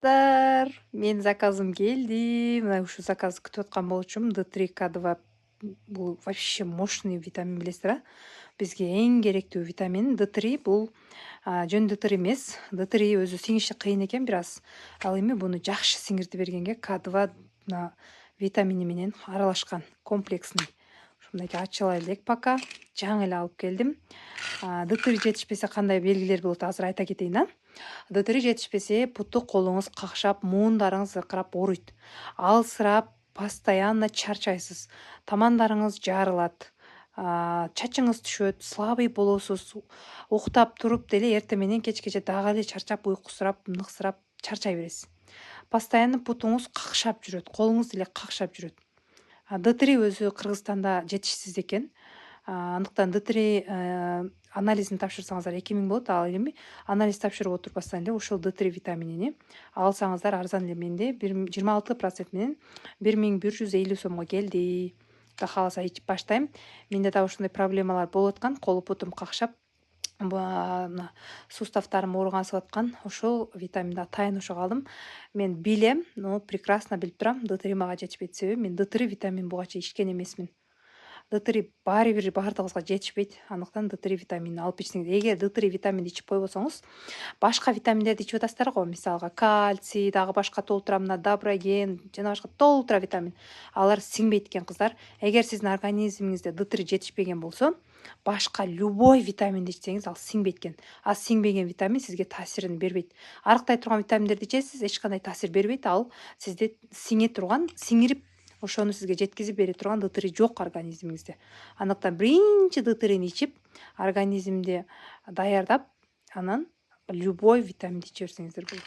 достар, мен заказым келди. Мына ушу заказды күтүп аткан болчумун. D3 K2 бул вообще мощный витамин, билесиздер, бизге эң керектүү витамин. D3 бул жөн D3 эмес. D3 өзү сиңиши кыйын экен бир аз. Ал эми буну жакшы сиңирти бергенге K2 витамини менен аралашкан комплексный. Мынакей ачылай элек пока. Жаңы эле алып келдим. D3 жетишпесе кандай белгилер болот азыр айта кетейин. D3 жетишпесе буту колуңуз какшап, муундарыңыз ыркырап ооруйт. Алсырап, постоянно чарчайсыз. Тамандарыңыз жарылат. Чачыңыз түшөт, слабый болосуз. Уктап туруп деле эртең менен кечкече дагы эле чарчап, уйкусурап, ныксырап чарчай бересиз. Постоянно бутуңуз какшап жүрөт, колуңуз деле какшап жүрөт. D3 өзү Кыргызстанда жетишсиз экен. Андыктан D3 анализин тапшырсаңыздар 2000 болот. Ал эми анализ тапшырып отурбастан эле ушул D3 витаминини алсаңыздар арзан эле. Менде 26% менен 1150 сомго келди. Кудай кааласа ичип баштайм. Менде да ушундай проблемалар болуп аткан, кол бутум какшап, суставтарым ооругансып аткан. Ошол витаминди атайын ошого алдым. Мен билем, но прекрасно билип турам, D3 мага жетишпейт. Себеби мен D3 витамин буга чейин ичкен эмесмин. D3 баары бир баардыгыбызга жетишпейт. Андыктан D3 витаминин алып ичсеңиз, эгер D3 витаминди ичип койбосоңуз, башка витаминдерди ичип атасыздар го, мисалга кальций, дагы башка толтура, мына доброген, жана башка толтура витамин. Алар сиңбейт экен, кыздар. Эгер сиздин организмиңизде D3 жетишпеген болсо, башка любой витаминди ичсеңиз ал сиңбейт экен. Сиңбеген витамин сизге таасирин бербейт. Арыктай турган витаминдерди ичесиз, эч кандай таасир бербейт. Ал сизде сиңе турган, сиңирип ошону сизге жеткизип бере турган D3 жок организмиңизде. Андыктан биринчи D3-ни ичип, организмди даярдап, анан любой витаминди иче берсеңиздер болот.